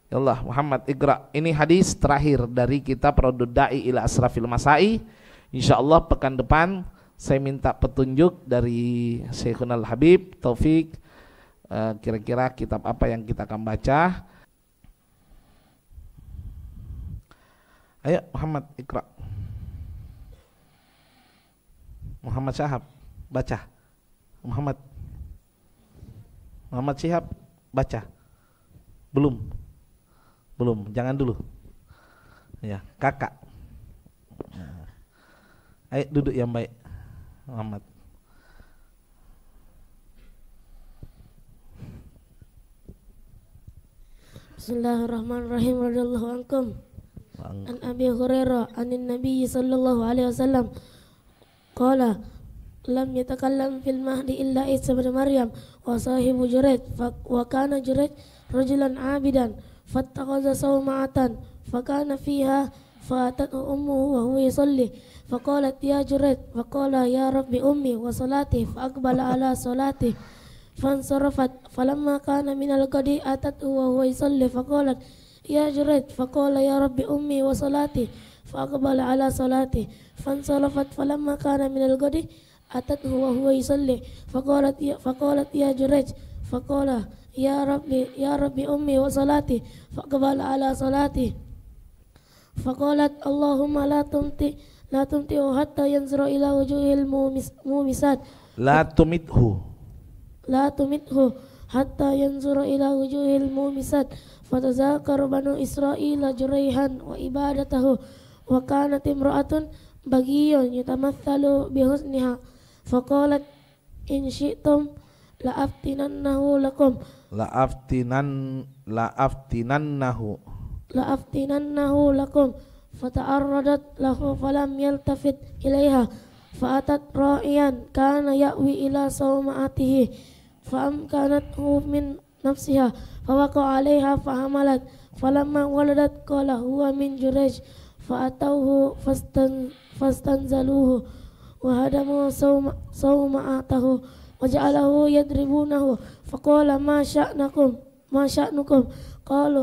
Ya Allah, Muhammad Iqra. Ini hadis terakhir dari kitab Raddud Da'i ila Asrafil Masai. Insyaallah pekan depan saya minta petunjuk dari Syekhuna Al-Habib Taufik, kira-kira kitab apa yang kita akan baca. Ayo Muhammad Iqra. Muhammad Syahab baca. Muhammad Syihab baca. Belum, jangan dulu. Ya, kakak. Ayo duduk yang baik, Muhammad. Bismillahirrahmanirrahim. Radhiyallahu ankum. An Abi Hurairah anin Nabi sallallahu alaihi wasallam qala lam yatakallam fil mahdi illa Isa bin Maryam wa sahibu Jurayj wa kana Jurayj rajulan abidan fattakhadha sawma'atan fakana fiha fatathu ummuhu wa huwa yusalli faqalat ya Jurayj faqala ya rabbi ummi wa salati faqbala ala salati fansarafat falamma kana min al-ghadi atathu wa huwa yusalli faqalat ya Jurayj faqala ya rabbi ummi wa salati faqbala ala salati fansarafat falamma kana min al-ghadi atathu wa huwa yusalli faqalat ya Jurayj faqala ya rabbi ummi wa salati faqbala ala salati faqalat Allahumma la tumti hatta yanzura ila wujuhil mumisat la tumithu hatta yanzura ila wujuhil mumisat fatazakar banu Israila juraihan wa ibadatahu wa kanat imra'atun bagiyun yatamathalu bihusniha faqalat in syi'tum la'aftinannahu lakum fata'arradat lahu falam yaltafit ilaiha fa'atat ra'iyan kana ya'wi ila sawma'atihi fa'amkanathu min nafsiha fawaqa 'alaiha fahamalat falamma waladat qala huwa min Jurayj fa'atawhu fastanzaluhu wa hadamu sawma'atahu wa ja'alahu yadribunahu faqala ma sya'nukum qalu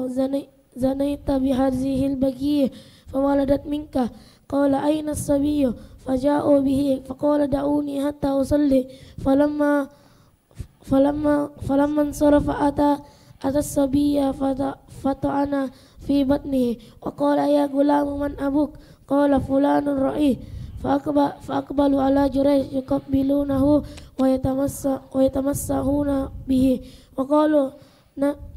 zanaita bihadhihil bagiyah fawaladat minka qala ayna as-sabiyyu faja'u bihi faqala da'uni hatta usalli falamma sarafa ata as-sabiyya fata'ana fi batnihi wa qala ya gulamu man abuk qala fulanun ra'i faqbalu ala Jurayj yuqabbilunahu wa yatamassahuna bihi wa qalu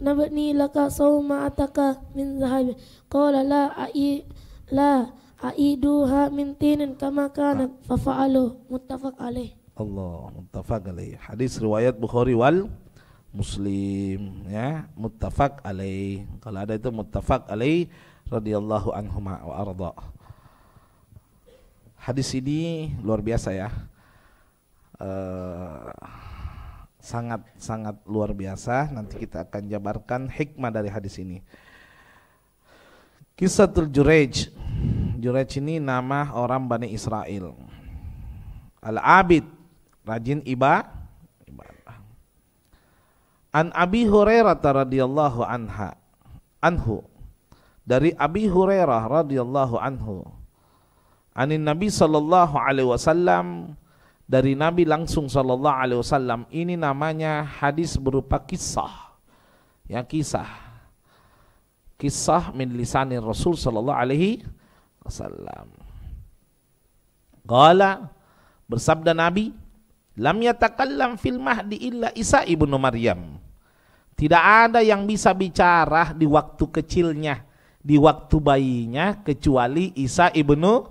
nabni laka sawma'ataka min dhahab qala la aiduha min tinin kama kanat fafa'alu muttafaq alaih. Allah, muttafaq alaih. Hadis riwayat Bukhari wal Muslim, ya, muttafaq alaih. Kalau ada itu muttafaq alaih radhiyallahu anhuma wa arda. Hadis ini luar biasa ya, sangat luar biasa. Nanti kita akan jabarkan hikmah dari hadis ini. Kisatul Jurayj. Jurayj ini nama orang Bani Israel. Al-Abid, rajin ibadah. An Abi Hurairah radhiyallahu anhu. Dari Abi Hurairah radhiyallahu anhu. Anin Nabi sallallahu alaihi wasallam, dari Nabi langsung sallallahu alaihi wasallam. Ini namanya hadis berupa kisah. Ya, kisah min lisanir Rasul sallallahu alaihi wasallam. Qala, bersabda Nabi, lam yatakallam fil mahdi illa Isa ibnu Maryam. Tidak ada yang bisa bicara di waktu kecilnya, di waktu bayinya, kecuali Isa ibnu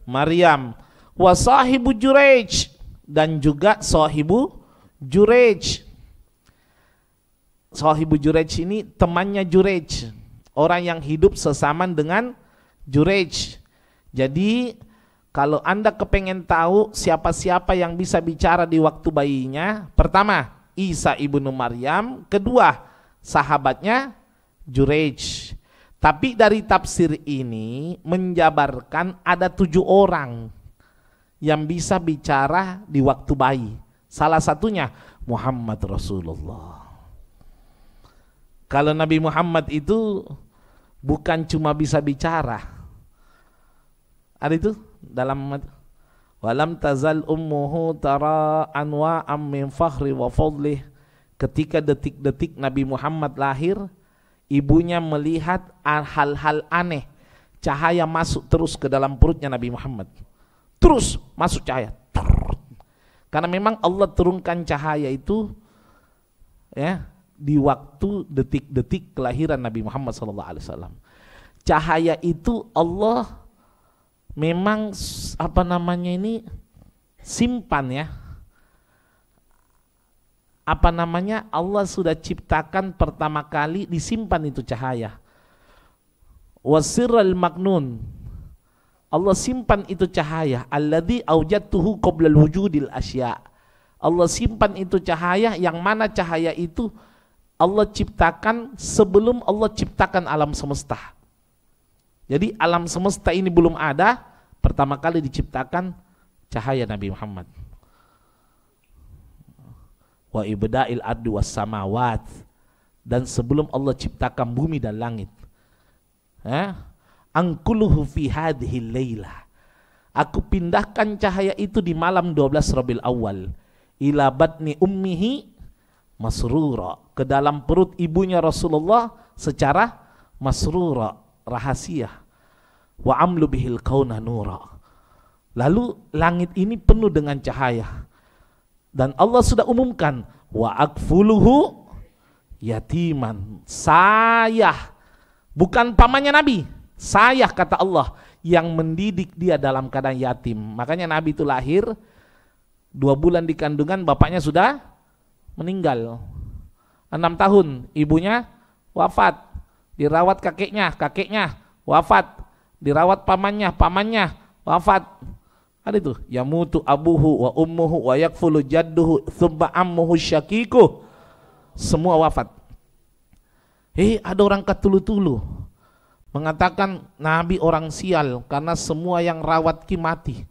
Maryam. Wa sahibu Jurayj, dan juga sahibu Jurayj. Sahibu Jurayj ini temannya Jurayj, orang yang hidup sesaman dengan Jurayj. Jadi kalau Anda kepengen tahu siapa-siapa yang bisa bicara di waktu bayinya, pertama Isa ibnu Maryam, kedua sahabatnya Jurayj. Tapi dari tafsir ini menjabarkan ada 7 orang yang bisa bicara di waktu bayi. Salah satunya Muhammad Rasulullah. Kalau Nabi Muhammad itu bukan cuma bisa bicara. Ada itu dalam walam tazal ummuhu tara anwa'am min fakhri wa fadlih. Ketika detik-detik Nabi Muhammad lahir, ibunya melihat hal-hal aneh. Cahaya masuk terus ke dalam perutnya Nabi Muhammad. Terus masuk cahaya. Karena memang Allah turunkan cahaya itu ya di waktu detik-detik kelahiran Nabi Muhammad SAW. Cahaya itu Allah memang simpan ya. Allah sudah ciptakan pertama kali disimpan itu cahaya. Wasirral maknun. Allah simpan itu cahaya. Alladzi aujadtuhu qoblal wujudil asya. Allah simpan itu cahaya yang mana cahaya itu Allah ciptakan sebelum Allah ciptakan alam semesta. Jadi alam semesta ini belum ada, pertama kali diciptakan cahaya Nabi Muhammad. Wa ibda'il ardi was samawat, dan sebelum Allah ciptakan bumi dan langit. Angkuluhu fi hadhihi lailah. Aku pindahkan cahaya itu di malam 12 Rabiul Awal ila batni ummihi masrura, ke dalam perut ibunya Rasulullah secara masrura, rahasia. Wa amlu bihil kauna nura. Lalu langit ini penuh dengan cahaya. Dan Allah sudah umumkan wa akfuluhu yatiman. Saya, bukan pamannya Nabi, saya kata Allah yang mendidik dia dalam keadaan yatim. Makanya Nabi itu lahir 2 bulan di kandungan, bapaknya sudah meninggal. 6 tahun ibunya wafat, dirawat kakeknya wafat, dirawat pamannya wafat. Ada itu, yamutu abuhu wa ummuhu wa yakfulu jadduhu thumma ammuhu syakiku. Semua wafat. Ada orang katulu-tulu mengatakan Nabi orang sial karena semua yang rawat ki mati.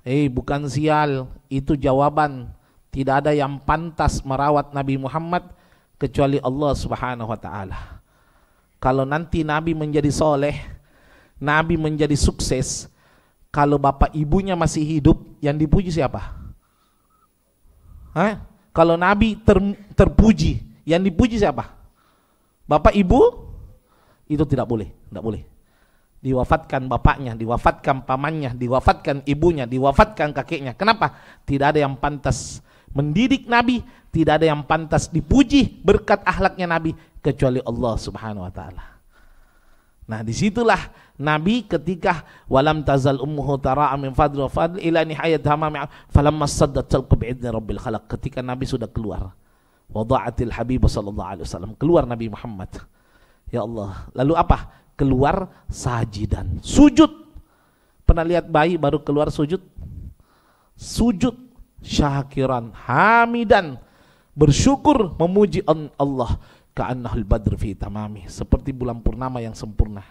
Bukan sial, itu jawaban. Tidak ada yang pantas merawat Nabi Muhammad kecuali Allah Subhanahu wa taala. Kalau nanti Nabi menjadi soleh, Nabi menjadi sukses, kalau bapak ibunya masih hidup, yang dipuji siapa? Kalau Nabi terpuji, yang dipuji siapa? Bapak ibu? Itu tidak boleh. Diwafatkan bapaknya, diwafatkan pamannya, diwafatkan ibunya, diwafatkan kakeknya. Kenapa? Tidak ada yang pantas mendidik Nabi, tidak ada yang pantas dipuji berkat akhlaknya Nabi kecuali Allah Subhanahu wa taala. Nah, disitulah Nabi ketika walam tazal ummuhu tara'a min fadli wa fadli ila nihayat hamami falamma saddat talqa bi'idni rabbil khalaq. Ketika Nabi sudah keluar, wada'atil habib sallallahu alaihi wasallam, keluar Nabi Muhammad. Ya Allah, lalu apa? Keluar sajidan, sujud. Pernah lihat bayi baru keluar sujud? Sujud, syakiran, hamidan, bersyukur, memuji Allah. Ka'annahul badr fi tamami, seperti bulan purnama yang sempurna.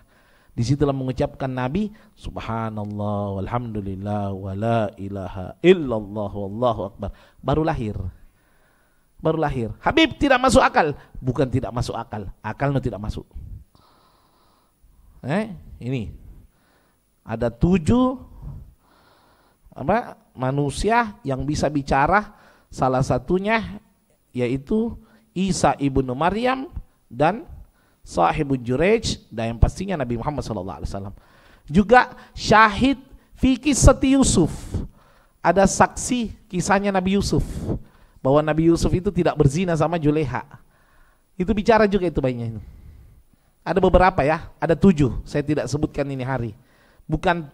Disitulah mengucapkan Nabi subhanallah walhamdulillah wa la ilaha illallah wallahu akbar. Baru lahir. Habib tidak masuk akal. Bukan tidak masuk akal, akalnya tidak masuk. Ini ada 7 manusia yang bisa bicara. Salah satunya yaitu Isa ibnu Maryam dan Sahibul Jurayj, dan yang pastinya Nabi Muhammad SAW. Juga syahid fi kisati Yusuf. Ada saksi kisahnya Nabi Yusuf, bahwa Nabi Yusuf itu tidak berzina sama Juleha. Itu bicara juga itu bayinya. Ada beberapa ya, ada 7. Saya tidak sebutkan ini hari. Bukan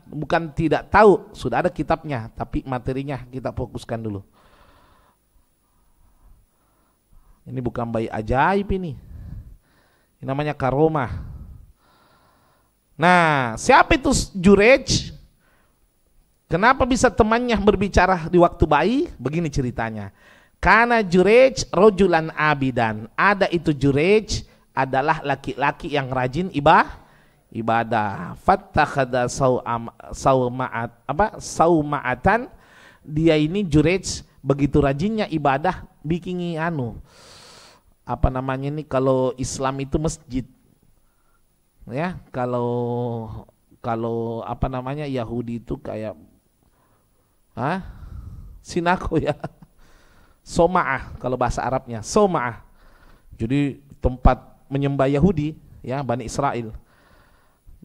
tidak tahu, sudah ada kitabnya, tapi materinya kita fokuskan dulu. Ini bukan bayi ajaib ini. Ini namanya karomah. Nah, siapa itu Jurayj? Kenapa bisa temannya berbicara di waktu bayi? Begini ceritanya. Karena Jurayj rojulan abidan. Ada itu Jurayj adalah laki-laki yang rajin ibadah. Fattakhadha sauma'atan. Dia ini Jurayj begitu rajinnya ibadah, bikin apa namanya ini, kalau Islam itu masjid. Ya, kalau apa namanya Yahudi itu kayak sinako ya. Soma'ah kalau bahasa Arabnya, soma'ah. Jadi tempat menyembah Yahudi ya, Bani Israel.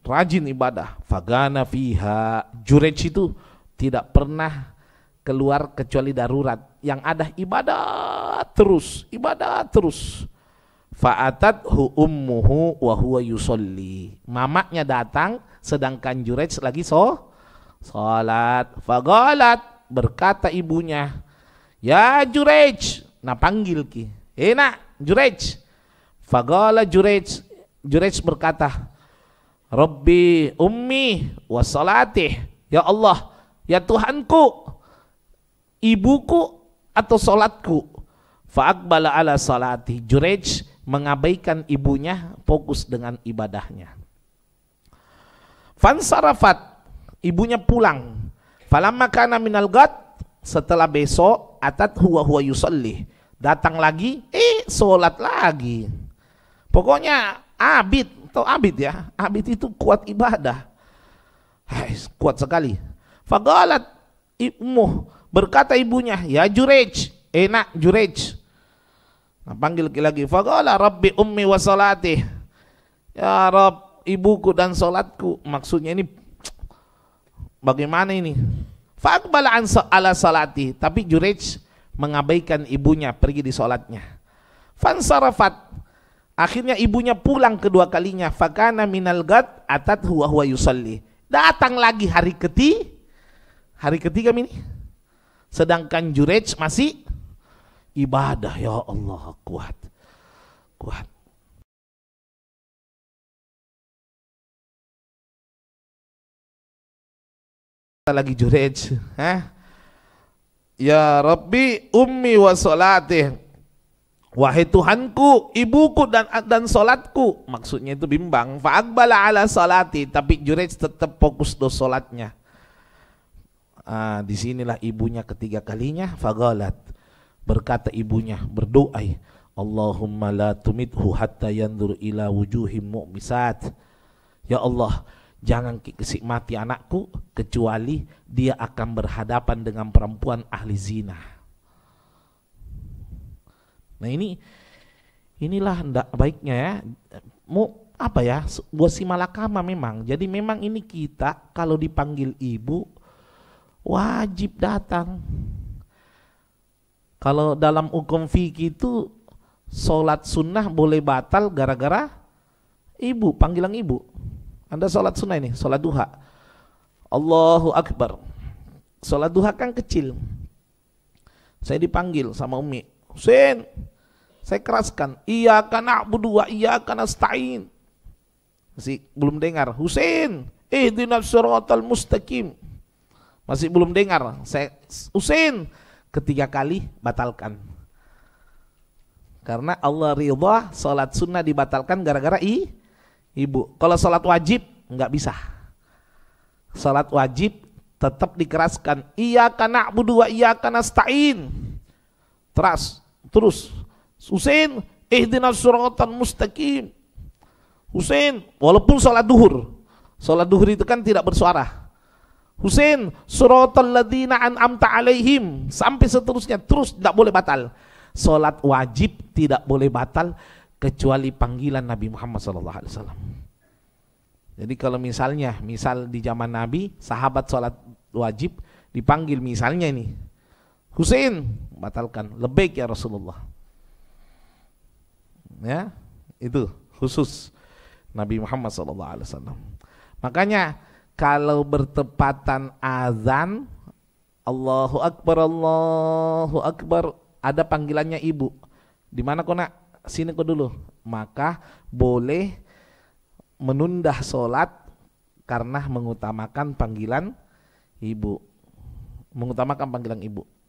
Rajin ibadah. Fagana fiha. Jurej itu tidak pernah keluar kecuali darurat. Yang ada ibadah terus, ibadah terus. Fa'atathu ummuhu wa huwa yusolli. Mamaknya datang sedangkan Jurej lagi salat. Fagalat, berkata ibunya, ya Jurej, nah panggil ki, nak Jurej. Fagala Jurej berkata, Rabbi ummi wa salatih, ya Allah, ya Tuhanku, ibuku atau salatku. Fa'aqbala ala salati. Jurej mengabaikan ibunya, fokus dengan ibadahnya. Fansarafat, ibunya pulang. Falamma kana minal gad, setelah besok, atat huwa yusalli, datang lagi, sholat lagi. Pokoknya abid, atau abid ya, abid itu kuat ibadah, kuat sekali. Fagalat ibuh, berkata ibunya, ya Jurej, nak Jurej. Nah, panggil lagi. Fagala Rabbi ummi wa salati, ya Rabb, ibuku dan salatku. Maksudnya ini bagaimana ini? Faqbala an ala salati, tapi Jurej mengabaikan ibunya, pergi di salatnya. Fansarafat, akhirnya ibunya pulang kedua kalinya. Fakana minal gad atat huwa yusalli, datang lagi hari ketiga ini. Sedangkan Jurej masih ibadah. Ya Allah, kuat. Lagi Jurej, ya Rabbi ummi wa salatih, wahai Tuhanku, ibuku dan salatku. Maksudnya itu bimbang. Fa'aqbala ala salati, tapi Jurej tetap fokus do salatnya. Disinilah ibunya ketiga kalinya. Fagalat, berkata ibunya, berdoa, Allahumma la tumithu hatta yandur ila wujuhim mu'misat. Ya Allah, jangan kasih mati anakku kecuali dia akan berhadapan dengan perempuan ahli zina. Nah inilah hendak baiknya ya. Mau apa ya, buat si malakama memang. Jadi memang ini kita kalau dipanggil ibu wajib datang. Kalau dalam hukum fikih itu sholat sunnah boleh batal gara-gara ibu, panggilan ibu. Anda sholat sunnah ini, sholat duha, Allahu Akbar. Sholat duha kan kecil. Saya dipanggil sama Umi, Husein, saya keraskan, iyyaka na'budu wa iyyaka nasta'in. Masih belum dengar, Husein, ihdinas siratal mustaqim. Masih belum dengar, saya Husein, ketiga kali batalkan. Karena Allah ridha sholat sunnah dibatalkan gara-gara ibu. Kalau sholat wajib nggak bisa. Sholat wajib tetap dikeraskan, iyyaka na'budu wa iyyaka nasta'in. Terus Husein, ihdinas siratal mustaqim. Husein, walaupun sholat duhur itu kan tidak bersuara. Husein, siratal ladzina an'amta alaihim, sampai seterusnya, terus tidak boleh batal. Sholat wajib tidak boleh batal kecuali panggilan Nabi Muhammad SAW. Jadi kalau misal di zaman Nabi, sahabat sholat wajib dipanggil misalnya ini, Husein, batalkan, lebaik ya Rasulullah. Ya, itu khusus Nabi Muhammad SAW. Makanya kalau bertepatan azan, Allahu Akbar, ada panggilannya ibu. Di mana kau nak? Sini kau dulu. Maka boleh menunda sholat karena mengutamakan panggilan ibu.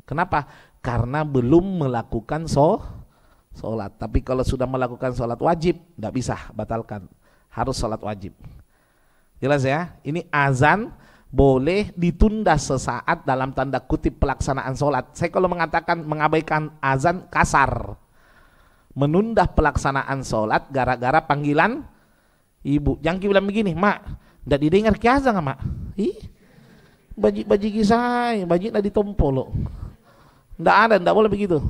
Kenapa? Karena belum melakukan sholat. Tapi kalau sudah melakukan sholat wajib, tidak bisa, batalkan. Harus sholat wajib. Jelas ya? Ini azan boleh ditunda sesaat dalam tanda kutip pelaksanaan sholat. Saya kalau mengatakan mengabaikan azan kasar. menunda pelaksanaan sholat gara-gara panggilan ibu. Jangan bilang begini, mak, ndak didengar kiasa nggak mak? Ih, baji kisah, baji ndak ditompo lo. Ndak ada, ndak boleh begitu.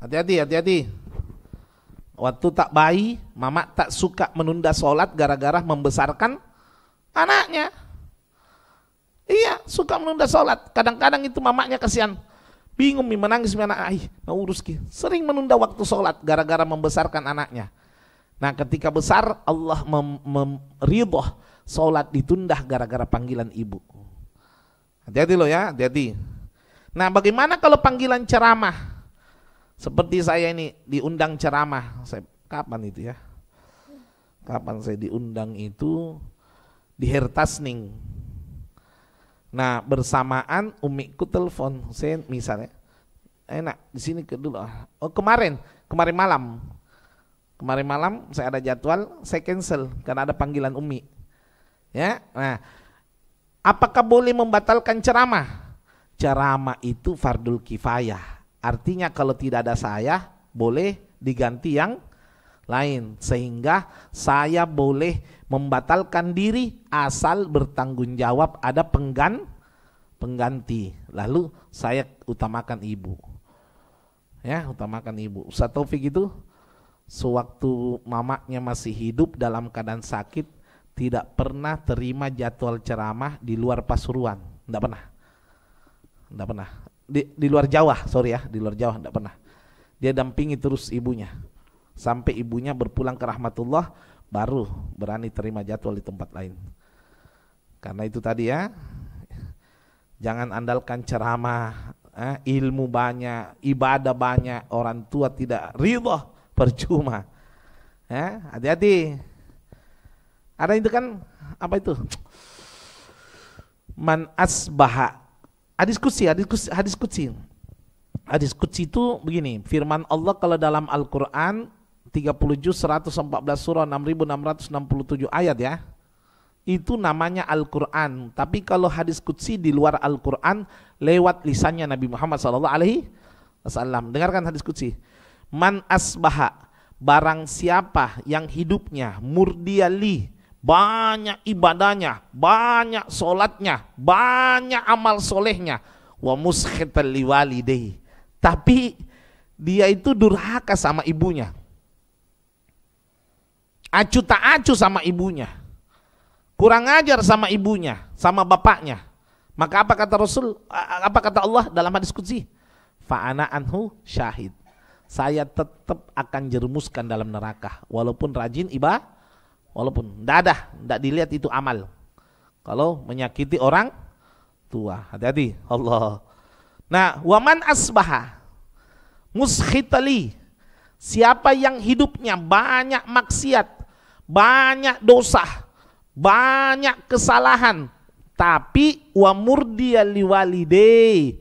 Hati-hati. Waktu tak bayi, mama tak suka menunda sholat gara-gara membesarkan anaknya. Iya, suka menunda sholat. Kadang-kadang itu mamanya kasihan, bingung nih, menangis anak, urus ki. Sering menunda waktu sholat gara-gara membesarkan anaknya. Nah, ketika besar Allah ridho sholat ditunda gara-gara panggilan ibu. Hati-hati lo ya, hati-hati. Nah, bagaimana kalau panggilan ceramah? Seperti saya ini diundang ceramah. Kapan itu ya? Kapan saya diundang itu? Di Hertasning. Nah, bersamaan umiku telepon. Saya misalnya, enak di sini dulu. Oh, kemarin malam. Kemarin malam saya ada jadwal, saya cancel karena ada panggilan umi. Ya. Nah, apakah boleh membatalkan ceramah? Ceramah itu fardul kifayah. Artinya kalau tidak ada saya, boleh diganti yang lain. Sehingga saya boleh membatalkan diri asal bertanggung jawab ada pengganti. Lalu saya utamakan ibu. Ya, utamakan ibu. Ustaz Taufik itu sewaktu mamanya masih hidup dalam keadaan sakit, tidak pernah terima jadwal ceramah di luar Pasuruan. Tidak pernah. Di luar Jawa, di luar Jawa tidak pernah. Dia dampingi terus ibunya sampai ibunya berpulang ke rahmatullah, baru berani terima jadwal di tempat lain. Karena itu tadi ya, jangan andalkan ceramah, ilmu banyak, ibadah banyak, orang tua tidak ridho, percuma. Ya, hati-hati. Ada itu kan apa itu? Man asbaha. Hadis qudsi itu begini, firman Allah kalau dalam Al-Quran 30 juz 114 surah 6667 ayat ya, itu namanya Al-Quran. Tapi kalau hadis qudsi di luar Al-Quran lewat lisannya Nabi Muhammad SAW. Dengarkan hadis qudsi. Man asbaha, barang siapa yang hidupnya murdiali, banyak ibadahnya, banyak sholatnya, banyak amal solehnya, wa muskhital liwalidayhi, tapi dia itu durhaka sama ibunya, acu tak acu sama ibunya, kurang ajar sama ibunya, sama bapaknya. Maka apa kata Rasul, apa kata Allah dalam hadis qudsi? Fa'ana anhu syahid, saya tetap akan jerumuskan dalam neraka walaupun rajin ibadah. Walaupun tidak dilihat itu amal. Kalau menyakiti orang tua, hati-hati Allah. Nah, waman asbaha muskhitali, siapa yang hidupnya banyak maksiat, banyak dosa, banyak kesalahan, tapi wa murdiya liwalidayhi,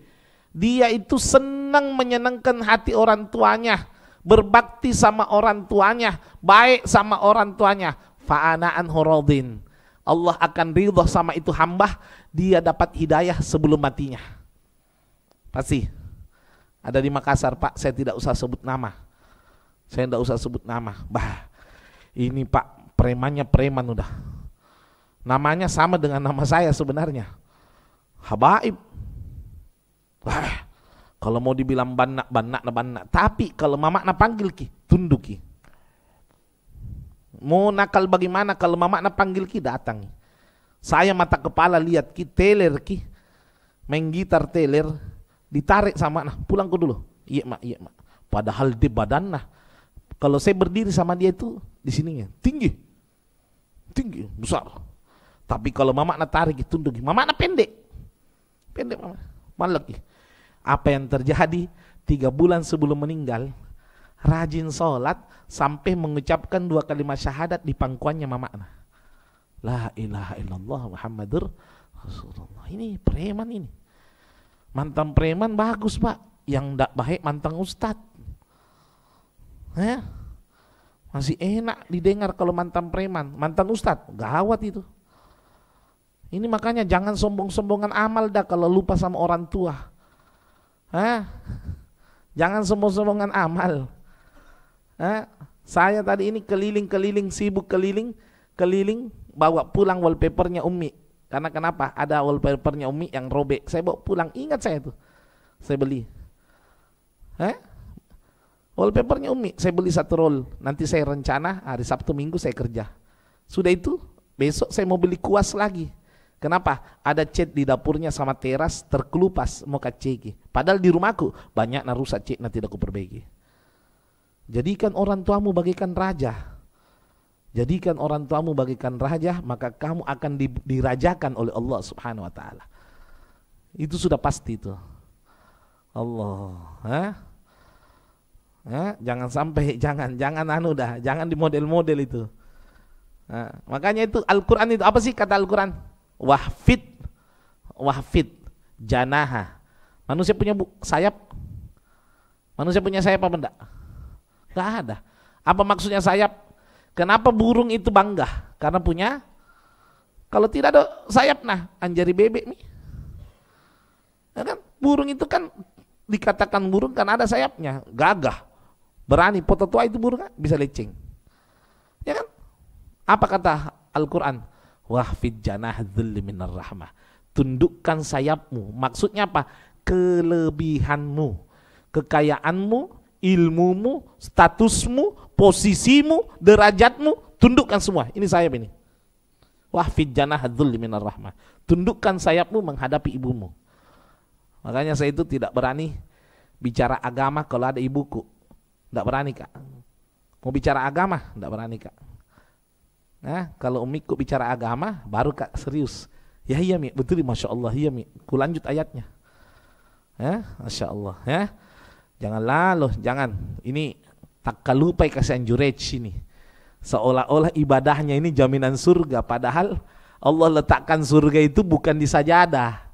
dia itu senang menyenangkan hati orang tuanya, berbakti sama orang tuanya, baik sama orang tuanya. Fa'ana'an huradin, Allah akan ridha sama itu hamba, dia dapat hidayah sebelum matinya. Pasti ada di Makassar, Pak, saya tidak usah sebut nama. Ini Pak, premannya preman udah. Namanya sama dengan nama saya sebenarnya, Habaib. Kalau mau dibilang banak, tapi kalau mama na panggil ki, tunduk ki. Mau nakal bagaimana kalau mama na panggil ki, datang. Saya mata kepala lihat ki, teler ki, main gitar teler, ditarik sama nah, pulang ke dulu. Iya mak. Padahal di badan nah, kalau saya berdiri sama dia itu di sininya tinggi, besar. Tapi kalau mama na tarik tunduk, mama na pendek mama, malah ki. Apa yang terjadi 3 bulan sebelum meninggal, rajin sholat sampai mengucapkan 2 kalimat syahadat di pangkuannya mama. La ilaha illallah Muhammadur Rasulullah. Ini preman ini. Mantan preman bagus Pak. Yang tidak baik mantan ustadz. Masih enak didengar kalau mantan preman. Mantan ustadz, gawat itu. Ini makanya jangan sombong-sombongan amal dah kalau lupa sama orang tua. Jangan sombong-sombongan amal. Saya tadi ini keliling-keliling, sibuk keliling, bawa pulang wallpapernya Umi. Karena kenapa? Ada wallpapernya Umi yang robek. Saya bawa pulang, ingat saya itu. Saya beli. Wallpapernya Umi, saya beli 1 roll. Nanti saya rencana hari Sabtu Minggu saya kerja. Sudah itu, besok saya mau beli kuas lagi. Kenapa? Ada cat di dapurnya sama teras terkelupas, mau kaceki. Padahal di rumahku banyak narusak cat, nanti aku perbaiki. Jadikan orang tuamu bagaikan raja. Jadikan orang tuamu bagaikan raja, maka kamu akan dirajakan oleh Allah Subhanahu wa taala. Itu sudah pasti itu. Allah, jangan sampai jangan jangan di model-model itu. Makanya itu Al-Qur'an itu apa sih kata Al-Qur'an? Wahfid janaha. Manusia punya sayap? Manusia punya sayap apa enggak? Enggak ada. Apa maksudnya sayap? Kenapa burung itu bangga? Karena punya. Kalau tidak ada sayap, nah anjari bebek nih. Ya kan? Burung itu kan dikatakan burung karena ada sayapnya, gagah, berani. Foto tua itu burung kan? Bisa leceng. Ya kan? Apa kata Al-Quran? Wahfid janah dzilli minar rahmah. Tundukkan sayapmu. Maksudnya apa? Kelebihanmu, kekayaanmu, ilmumu, statusmu, posisimu, derajatmu, tundukkan semua. Ini sayap ini. Wahfid janah dzilli minar rahmah. Tundukkan sayapmu menghadapi ibumu. Makanya saya itu tidak berani bicara agama kalau ada ibuku. Tidak berani, Kak. Mau bicara agama, tidak berani, Kak. Nah, kalau umiku bicara agama, baru Kak serius. Ya iya Mi, betul, Masya Allah, iya Mi. Ku lanjut ayatnya. Ya, Masya Allah. Ya, janganlah loh, jangan. Ini tak kalupai kasihan Jurej ini. Seolah-olah ibadahnya ini jaminan surga. Padahal Allah letakkan surga itu bukan di sajadah.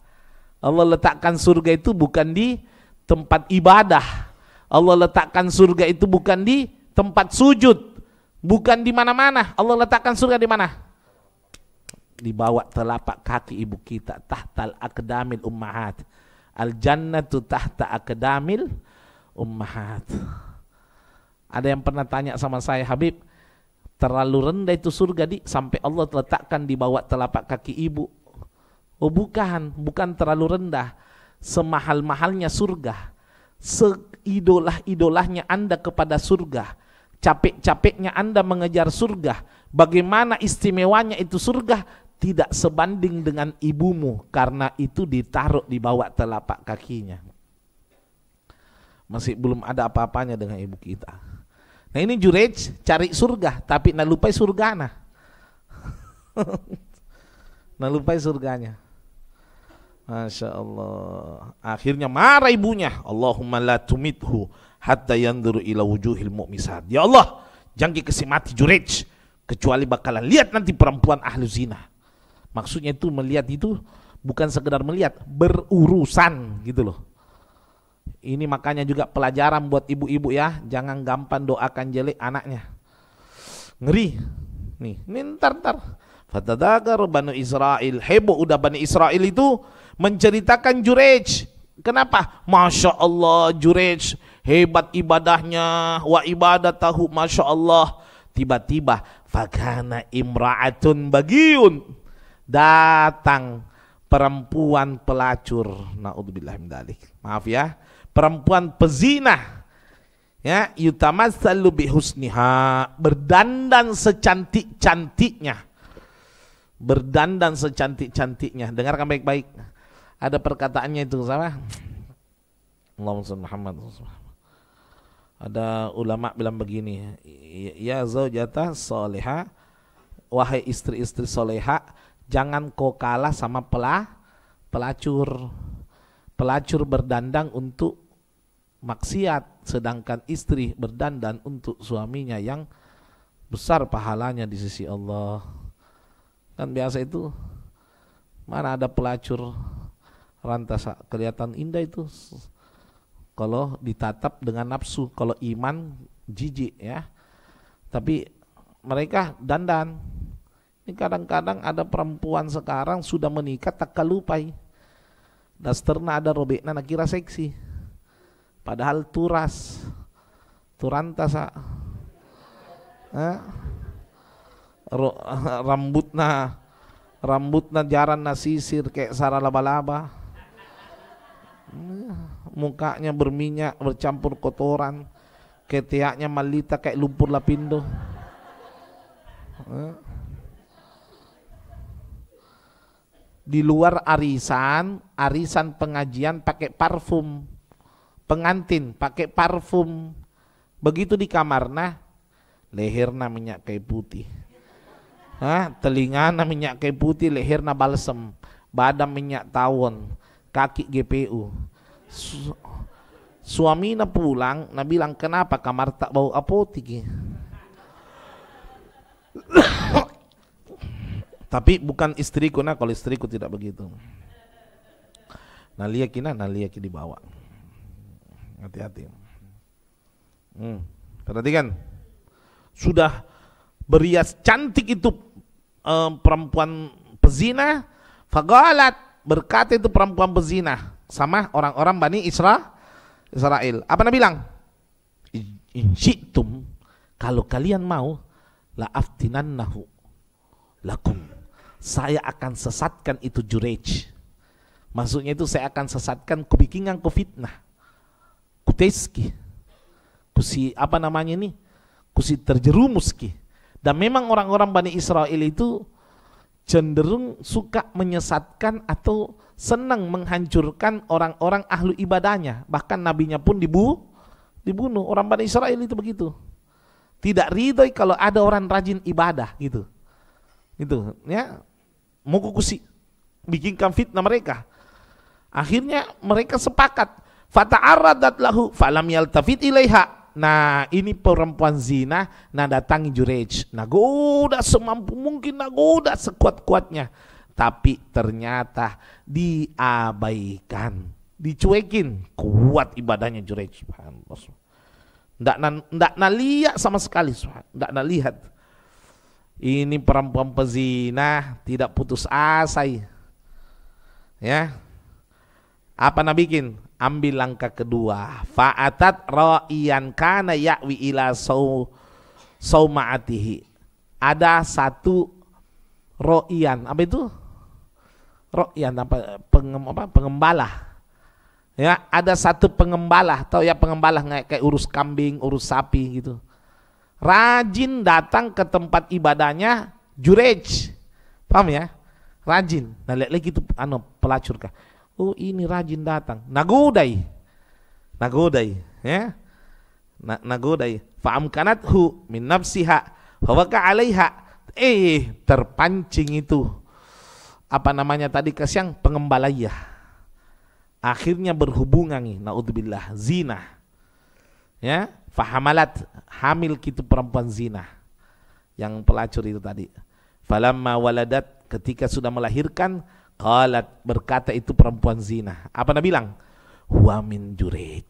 Allah letakkan surga itu bukan di tempat ibadah. Allah letakkan surga itu bukan di tempat sujud. Bukan di mana-mana. Allah letakkan surga di mana? Di bawah telapak kaki ibu kita. Tahtal aqdamil ummahat. Al-jannatu tahta aqdamil ummahat. Ada yang pernah tanya sama saya, Habib, terlalu rendah itu surga sampai Allah letakkan di bawah telapak kaki ibu. Oh bukan terlalu rendah. Semahal-mahalnya surga, seidolah-idolahnya Anda kepada surga, capek-capeknya Anda mengejar surga, bagaimana istimewanya itu surga, tidak sebanding dengan ibumu, karena itu ditaruh di bawah telapak kakinya. Masih belum ada apa-apanya dengan ibu kita. Nah ini Jurej cari surga, tapi nak lupai surgana. Nak lupai surganya. Masya Allah. Akhirnya marah ibunya. Allahumma la tumithu hatta yanduru ila wujuhil mu'misat. Ya Allah, jangan kasih mati Jurej, kecuali bakalan lihat nanti perempuan ahlu zina. Maksudnya itu melihat itu bukan sekedar melihat, berurusan gitu loh. Ini makanya juga pelajaran buat ibu-ibu ya, jangan gampang doakan jelek anaknya. Ngeri. Nih ntar. Fatadagar Bani Israel, heboh udah Bani Israel itu menceritakan Jurej. Kenapa? Masya Allah Jurej hebat ibadahnya, wa ibadatahu Masya Allah. Tiba-tiba fakana imra'atun bagiun, datang perempuan pelacur. Naudzubillah min dzalik. Maaf ya, perempuan pezina. Ya, yutamassalu bihusniha, berdandan secantik-cantiknya. Berdandan secantik-cantiknya. Dengarkan baik-baik. Ada perkataannya itu sama. Allahumma shalli Muhammad. Ada ulama bilang begini, ya zaujata soleha, wahai istri-istri soleha, jangan kau kalah sama pelacur. Pelacur berdandan untuk maksiat, sedangkan istri berdandan untuk suaminya yang besar pahalanya di sisi Allah. Kan biasa itu, mana ada pelacur rantas kelihatan indah itu kalau ditatap dengan nafsu, kalau iman jijik ya. Tapi mereka dandan. Ini kadang-kadang ada perempuan sekarang sudah menikah tak kalupai. Dasterna ada robekna nak kira seksi. Padahal turas, turantas rambutna jaran sisir kayak sara laba-laba, mukanya berminyak bercampur kotoran, ketiaknya malita kayak lumpur lapindo. Di luar arisan pengajian pakai parfum, pengantin pakai parfum, begitu di kamarna leherna minyak kayu putih, telingana minyak kayu putih, leherna balsem, badan minyak tawon, kaki GPU. Suamina pulang, nah bilang kenapa kamar tak bau apotik? Tapi bukan istriku, nah kalau istriku tidak begitu. Nah lihat dibawa. Hati-hati. Perhatikan. Sudah berias cantik itu perempuan pezina, faqalat, berkata itu perempuan pezina sama orang-orang Bani Israel. Apa Nabi bilang? In syi'tum, kalau kalian mau, la aftinannahu lakum, saya akan sesatkan itu Jurej. Maksudnya itu saya akan sesatkan, kubikingan ku fitnah, kuteski, kusi apa namanya ini, kusi terjerumuski. Dan memang orang-orang Bani Israel itu cenderung suka menyesatkan atau senang menghancurkan orang-orang ahlu ibadahnya. Bahkan nabinya pun dibunuh. Orang Bani Israel itu begitu. Tidak ridhoi kalau ada orang rajin ibadah gitu. Gitu ya. Mau kukusi bikinkan fitnah mereka. Akhirnya mereka sepakat. Fata'arradat lahu falam yaltafit ilaiha. Nah ini perempuan zina, nah datangi Jurej, nah goda semampu mungkin, nah goda sekuat-kuatnya, tapi ternyata diabaikan, dicuekin. Kuat ibadahnya Jurej, ndak lihat sama sekali, ndak lihat. Ini perempuan pezina tidak putus asa ya. Apa Nabi bikin? Ambil langkah kedua. Fa'atat ra'iyan kana ya'wi ila sauma'atihi. Ada satu ro'iyan. Apa itu? Ro'iyan apa? Pengembala. Ya, ada satu pengembala. Tahu ya pengembala kayak urus kambing, urus sapi gitu. Rajin datang ke tempat ibadahnya Jurej. Paham ya? Rajin. Nah, lihat lagi itu pelacur kah? Oh ini rajin datang, nagodai ya, nagodai. Fa'amkanathu min nafsiha fawaka alaiha, terpancing itu apa namanya tadi kasiang pengembalaya, akhirnya berhubungan nih, naudzubillah, zina ya. Fahamalat, hamil gitu perempuan zina yang pelacur itu tadi. Falamma waladat, ketika sudah melahirkan, qalat, berkata itu perempuan zina. Apa Nabi bilang? Huwa min Jurej.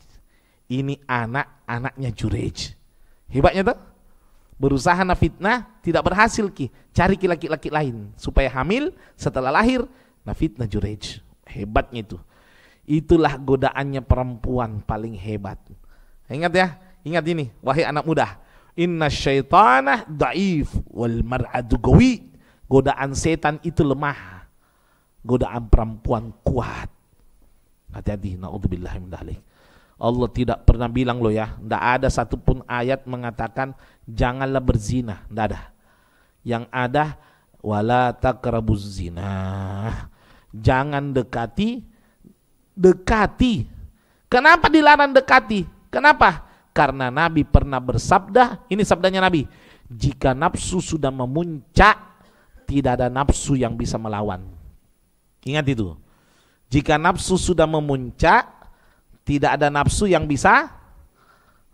Ini anak-anaknya Jurej. Hebatnya tuh. Berusaha na fitnah, tidak berhasil ki. Cari laki-laki lain supaya hamil, setelah lahir na fitnah Jurej. Hebatnya itu. Itulah godaannya perempuan paling hebat. Ingat ya, ingat ini, wahai anak muda. Inna syaitana da'if wal mar'adu gawi. Godaan setan itu lemah, godaan perempuan kuat. Hati-hati, naudzubillah min dzalik. Allah tidak pernah bilang loh ya, tidak ada satupun ayat mengatakan janganlah berzina, tidak ada. Yang ada wala taqrabuz zina. Jangan dekati. Kenapa dilarang dekati? Kenapa? Karena Nabi pernah bersabda, ini sabdanya Nabi, jika nafsu sudah memuncak, tidak ada nafsu yang bisa melawan. Ingat itu. Jika nafsu sudah memuncak, tidak ada nafsu yang bisa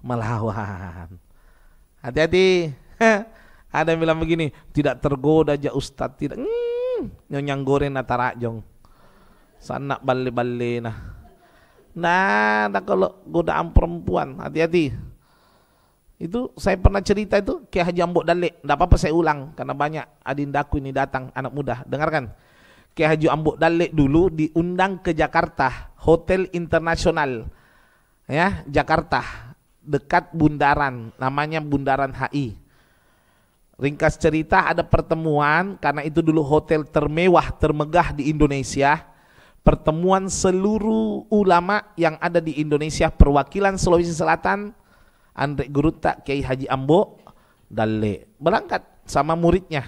melawan. Hati-hati. Ada yang bilang begini, tidak tergoda aja Ustadz, tidak. Nyonyang goreng natarajong. Sanak balik-balik nah. Nah, kalau godaan perempuan, hati-hati. Itu saya pernah cerita itu Kiai Haji Ambok Dalek. Tidak apa-apa saya ulang karena banyak adindaku ini datang, anak muda. Dengarkan. Kiai Haji Ambok Dalek dulu diundang ke Jakarta, Hotel Internasional. ya, Jakarta, dekat bundaran, namanya Bundaran HI. Ringkas cerita, ada pertemuan, karena itu dulu hotel termewah, termegah di Indonesia. Pertemuan seluruh ulama yang ada di Indonesia, perwakilan Sulawesi Selatan, Andre Guruta, Kiai Haji Ambo Dalle, berangkat sama muridnya.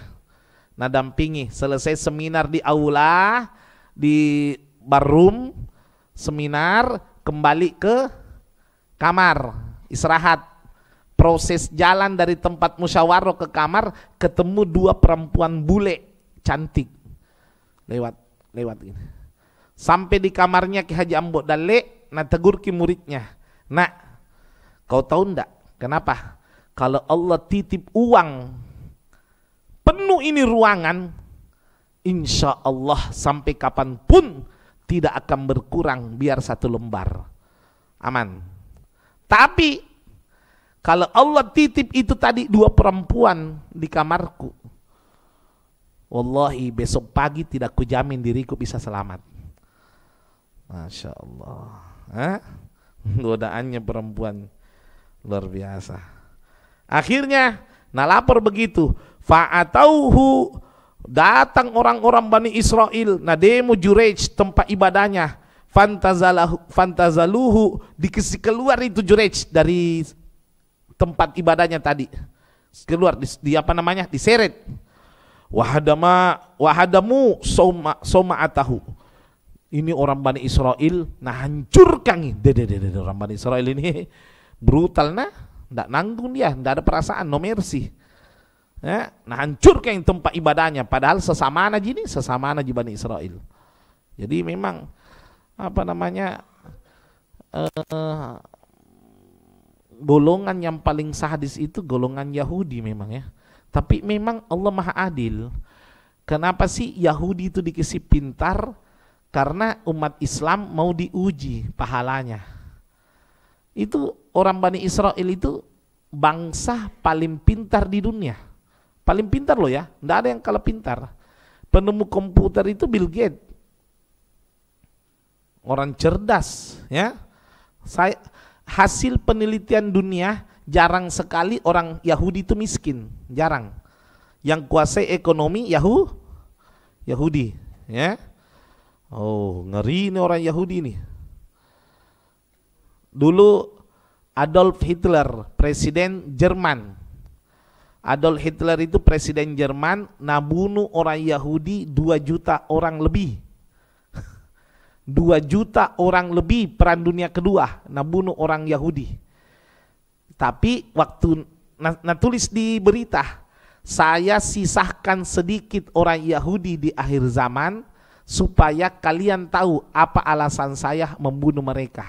Nah, dampingi, selesai seminar di aula, di barum, seminar, kembali ke kamar, istirahat. Proses jalan dari tempat musyawarah ke kamar, ketemu dua perempuan bule cantik, lewat ini. Sampai di kamarnya Ki Haji Ambo Dalle, nah tegur ki muridnya, nak, kau tahu ndak kenapa? Kalau Allah titip uang penuh ini ruangan, insya Allah sampai kapanpun tidak akan berkurang, biar 1 lembar, aman. Tapi kalau Allah titip itu tadi 2 perempuan di kamarku, wallahi besok pagi tidak kujamin diriku bisa selamat. Masya Allah, godaannya perempuan luar biasa. Akhirnya lapor begitu, fa'atauhu, datang orang-orang Bani Israel, nademu Jurej tempat ibadahnya, fantazaluhu, dikasih keluar itu Jurej dari tempat ibadahnya tadi, keluar di apa namanya, diseret. Wahadamu soma atahu, ini orang Bani Israel, nah hancurkan orang Bani Israel ini brutal, nah ndak nanggung dia, ndak ada perasaan, no mercy ya. Nah hancurkan tempat ibadahnya, padahal sesama aja Bani Israel. Jadi memang apa namanya, golongan yang paling sadis itu golongan Yahudi memang ya. Tapi memang Allah Maha Adil. Kenapa sih Yahudi itu dikasih pintar? Karena umat Islam mau diuji pahalanya. Itu orang Bani Israel itu bangsa paling pintar di dunia. Paling pintar loh ya, nggak ada yang kalah pintar. Penemu komputer itu Bill Gates. Orang cerdas ya. Hasil penelitian dunia, jarang sekali orang Yahudi itu miskin, jarang. Yang kuasai ekonomi Yahudi ya. Oh, ngeri ini orang Yahudi ini. Dulu Adolf Hitler, presiden Jerman. Adolf Hitler itu presiden Jerman, nabunuh orang Yahudi 2 juta orang lebih. 2 juta orang lebih, Perang Dunia Kedua, nabunuh orang Yahudi. Tapi waktu tulis di berita, saya sisahkan sedikit orang Yahudi di akhir zaman, supaya kalian tahu apa alasan saya membunuh mereka.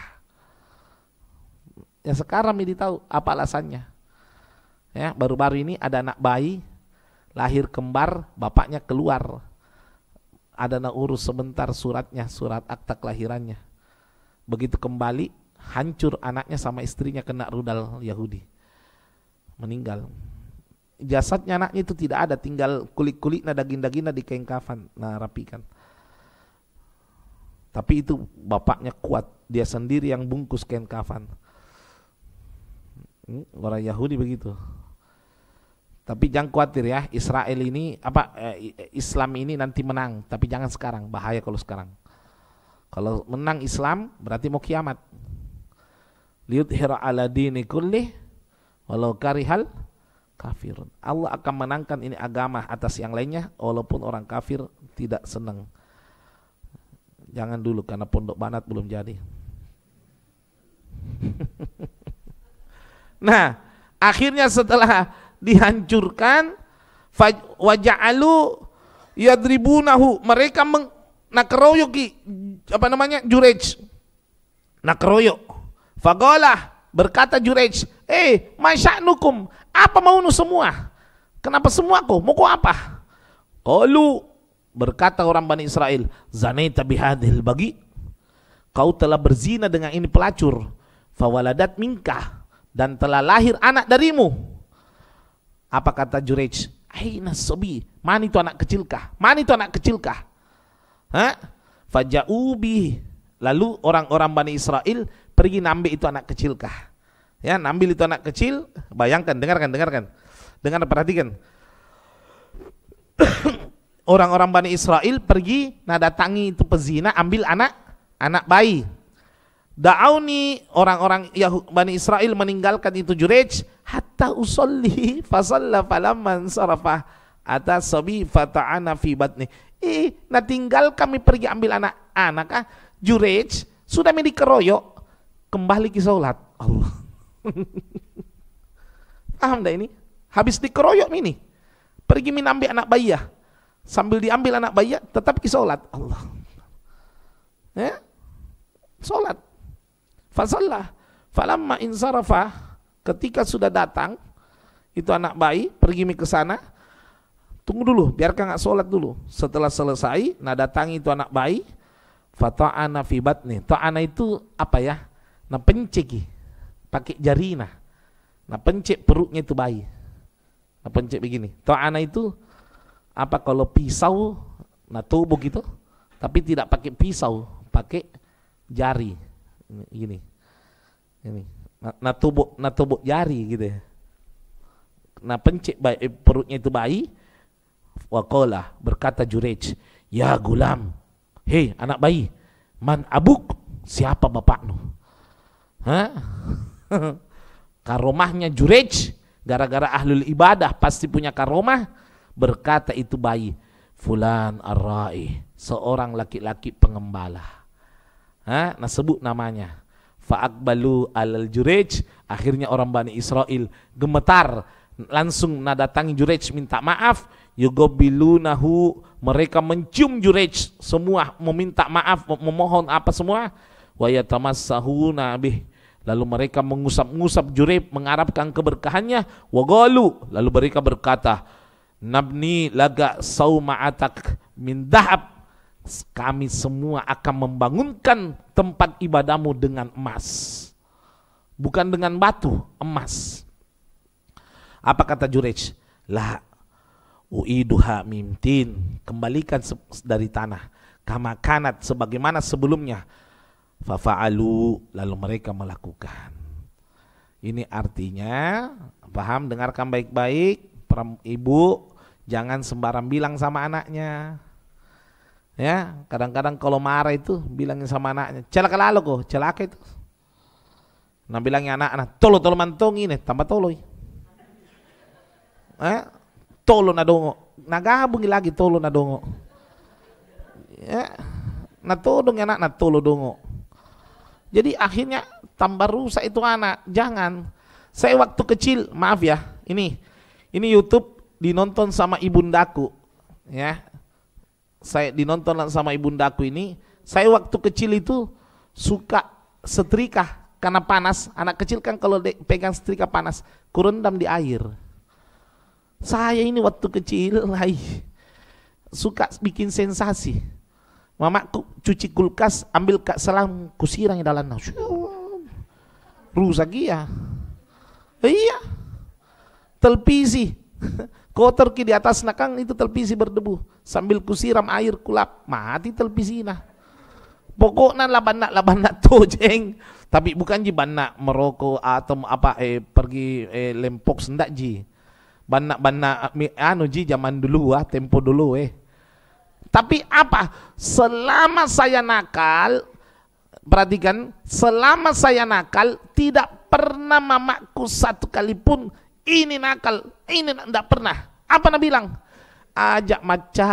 Ya sekarang ini tahu apa alasannya. Ya, baru-baru ini ada anak bayi lahir kembar, bapaknya keluar. Ada nak urus sebentar suratnya, surat akta kelahirannya. Begitu kembali, hancur anaknya sama istrinya kena rudal Yahudi. Meninggal. Jasadnya anaknya itu tidak ada, tinggal kulit-kulitnya, daging-dagingnya di kain kafan, nah rapikan. Tapi itu bapaknya kuat, dia sendiri yang bungkus kain kafan. Orang Yahudi begitu. Tapi jangan khawatir ya, Israel ini Islam ini nanti menang, tapi jangan sekarang, bahaya kalau sekarang. Kalau menang Islam berarti mau kiamat. Liyudhira ala dini kulli walau karihal kafirun. Allah akan menangkan ini agama atas yang lainnya walaupun orang kafir tidak senang. Jangan dulu karena pondok banat belum jadi. Nah, akhirnya setelah dihancurkan, waja'alu yadribunahu, mereka nakroyok Jurej. Nakroyok. Faqala, berkata Jurej, masya'nukum, apa maumu semua? Kenapa semua kau? Mau kau apa? Qalu, berkata orang Bani Israel, zanaita bihadhil bagi, kau telah berzina dengan ini pelacur, fawaladat minka, dan telah lahir anak darimu. Apa kata Jurej? Aina sobi, mana itu anak kecilkah? Mana itu anak kecilkah? Faja'ubi, lalu orang-orang Bani Israel pergi nambil itu anak kecil kah? Ya, nambil itu anak kecil, bayangkan, dengarkan. Dengar, perhatikan. Orang-orang Bani Israel pergi, datangi itu pezina, ambil anak bayi. Da'auni, orang-orang Bani Israel meninggalkan itu Jurej, hatta usolli fasalla falamman sarafah atas sabi fata'ana fi batni. Tinggal kami pergi ambil anak-anak, Jurej sudah dikeroyok, kembali ke sholat. Allah. Paham dah ini? Habis dikeroyok ini, pergi ambil anak bayi ya. Sambil diambil anak bayi tetap ke sholat. Allah. Ya? Sholat. Fasallah. Falamma insarafa, ketika sudah datang itu anak bayi, pergi ke sana. Tunggu dulu, biarkan nggak sholat dulu. Setelah selesai, datangi itu anak bayi. Fata'ana fi batni. Ta'ana itu apa ya? Pencek, pakai jari pencek perutnya itu bayi. Pencek begini. Ta'ana itu apa, kalau pisau tubuh gitu, tapi tidak pakai pisau, pakai jari ini tubuh jari gitu ya. Pencek perutnya itu bayi. Waqala, berkata Jurej, ya gulam, hei anak bayi, man abuk, siapa bapakmu? Karomahnya Jurej, gara-gara ahlul ibadah pasti punya karomah. Berkata itu bayi, fulan ar-ra'i, seorang laki-laki pengembala. Sebut namanya. Fa'aqbalu alal Jurej, akhirnya orang Bani Israel gemetar, langsung datangi Jurej minta maaf. Yugobilunahu, mereka mencium Jurej, semua meminta maaf, memohon apa semua. Wa yatamassahuna bih, lalu mereka mengusap-ngusap Jurej, mengharapkan keberkahannya. Wa qalu, lalu mereka berkata, nabni laga sauma'atak min dahab, kami semua akan membangunkan tempat ibadahmu dengan emas, bukan dengan batu, emas. Apa kata Jurej? La uiduha mimtin, kembalikan dari tanah, kama kanat, sebagaimana sebelumnya. Fafa'alu, lalu mereka melakukan. Ini artinya, paham, dengarkan baik-baik. Ibu jangan sembarang bilang sama anaknya. Ya, kadang-kadang kalau marah itu bilangin sama anaknya, celaka lalu kok, celaka itu. Bilangnya anak-anak, tolo mantong ini, tambah tolo. Tolo nadongo, nagabungi lagi tolo nadongo. Ya, natodong anak natolo dongo. Jadi akhirnya tambah rusak itu anak. Jangan. Saya waktu kecil, maaf ya, ini YouTube dinonton sama ibundaku, ya. Saya dinonton sama ibundaku ini. Saya waktu kecil itu suka setrika karena panas. Anak kecil kan kalau pegang setrika panas, kurendam di air. Saya ini waktu kecil suka bikin sensasi. Mamaku cuci kulkas, ambil selang kusirang di dalam. Rusak ya. Iya. Televisi kotor di atas nakang itu, televisi berdebu. Sambil kusiram air kulap, mati televisi nah. Pokoknya laban tojeng. Tapi bukan ji bannak merokok atau apa pergi lempok sendak ji. Bannak ji zaman dulu tempo dulu Tapi apa? Selama saya nakal, perhatikan, selama saya nakal tidak pernah mamaku satu kali pun ini nakal, ini tidak pernah. Apa nak bilang? Ajak maca,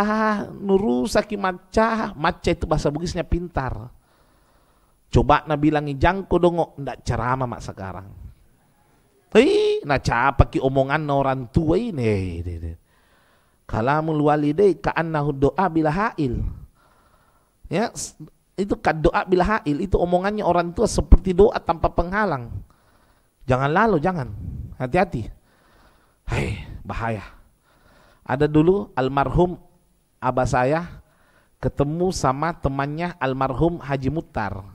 nurusaki maca itu bahasa Bugisnya pintar. Coba nak bilangi jangko dongok, ndak ceramah mak sekarang. Nah capa ki omongan orang tua ini. Kalamul walidai ka'annahu doa bila ha'il. Ya, itu doa bila ha'il, itu omongannya orang tua seperti doa tanpa penghalang. Jangan lalu, jangan. Hati-hati. Bahaya. Ada dulu almarhum abah saya ketemu sama temannya almarhum Haji Mutar.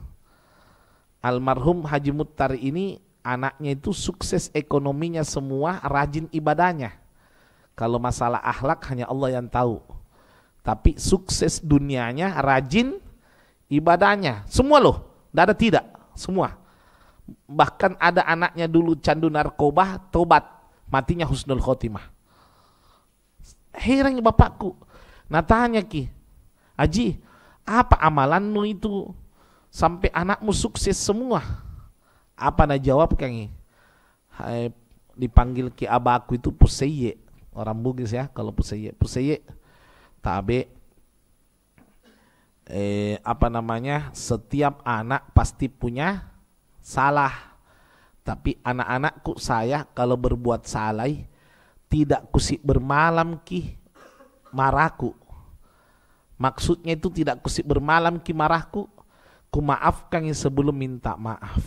Almarhum Haji Mutar ini anaknya itu sukses ekonominya semua, rajin ibadahnya. Kalau masalah akhlak hanya Allah yang tahu. Tapi sukses dunianya, rajin ibadahnya. Semua loh, tidak ada tidak, semua. Bahkan ada anaknya dulu candu narkoba, tobat, matinya husnul khotimah. Heran bapakku. Nah tanya Ki, Haji, apa amalanmu itu sampai anakmu sukses semua? Apa nak jawab Kang? Dipanggil Ki abaku itu Puseye, orang Bugis ya. Kalau Puseye tabe setiap anak pasti punya salah. Tapi anak-anakku saya kalau berbuat salah tidak kusik bermalam Ki marahku. Maksudnya itu tidak kusik bermalam Ki marahku, ku maafkan sebelum minta maaf.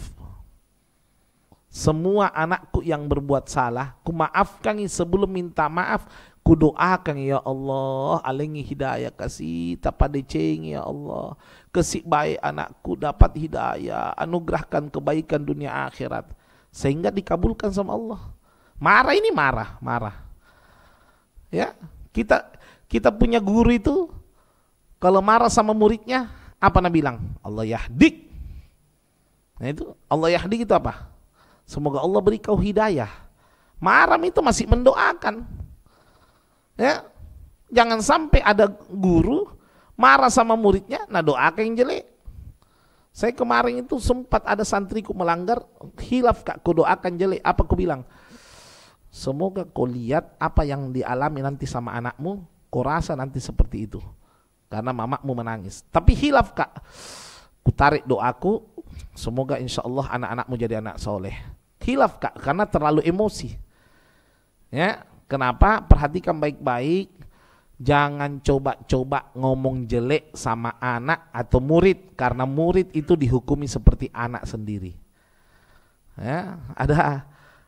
Semua anakku yang berbuat salah, ku maafkan sebelum minta maaf. Ku doakan ya Allah, alengi hidayah kasih tapada ceng ya Allah. Kesik baik anakku dapat hidayah, anugerahkan kebaikan dunia akhirat. Sehingga dikabulkan sama Allah. Marah ini marah. Ya, kita punya guru itu kalau marah sama muridnya, apa nak bilang? Allah yahdik. Nah itu Allah yahdik itu apa? Semoga Allah beri kau hidayah. Marah itu masih mendoakan. Ya, jangan sampai ada guru marah sama muridnya, nah doakan yang jelek. Saya kemarin itu sempat ada santriku melanggar khilaf Kak, ku doakan jelek. Apa ku bilang? Semoga kau lihat apa yang dialami nanti sama anakmu, kau rasa nanti seperti itu. Karena mamamu menangis. Tapi hilaf Kak, ku tarik doaku, semoga insya Allah anak-anakmu jadi anak soleh. Hilaf Kak, karena terlalu emosi. Ya, kenapa? Perhatikan baik-baik. Jangan coba-coba ngomong jelek sama anak atau murid, karena murid itu dihukumi seperti anak sendiri. Ya,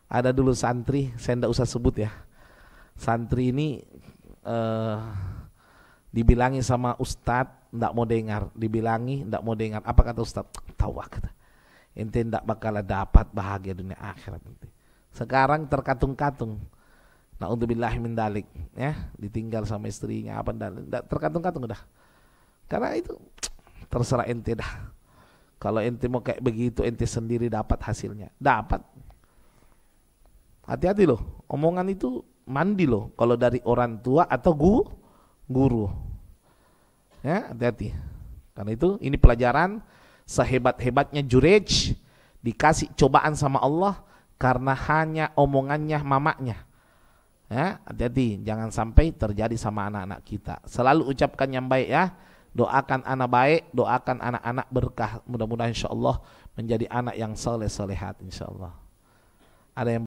ada dulu santri, saya tidak usah sebut ya. Santri ini dibilangi sama ustadz, tidak mau dengar. Dibilangi, tidak mau dengar. Apa kata ustadz? Tahu kata. Ente tidak bakal dapat bahagia dunia akhirat nanti. Sekarang terkatung-katung. Na'udzubillahi min dalik, ya, ditinggal sama istrinya apa dan terkatung-katung udah. Karena itu terserah ente dah. Kalau ente mau kayak begitu, ente sendiri dapat hasilnya. Dapat. Hati-hati loh, omongan itu mandi loh kalau dari orang tua atau guru. Ya, hati-hati. Karena itu ini pelajaran sehebat-hebatnya Jurej dikasih cobaan sama Allah karena hanya omongannya mamanya. Ya, hati-hati jangan sampai terjadi sama anak-anak kita. Selalu ucapkan yang baik ya. Doakan anak baik, doakan anak-anak berkah. Mudah-mudahan insyaallah menjadi anak yang soleh-solehat insyaallah. Ada yang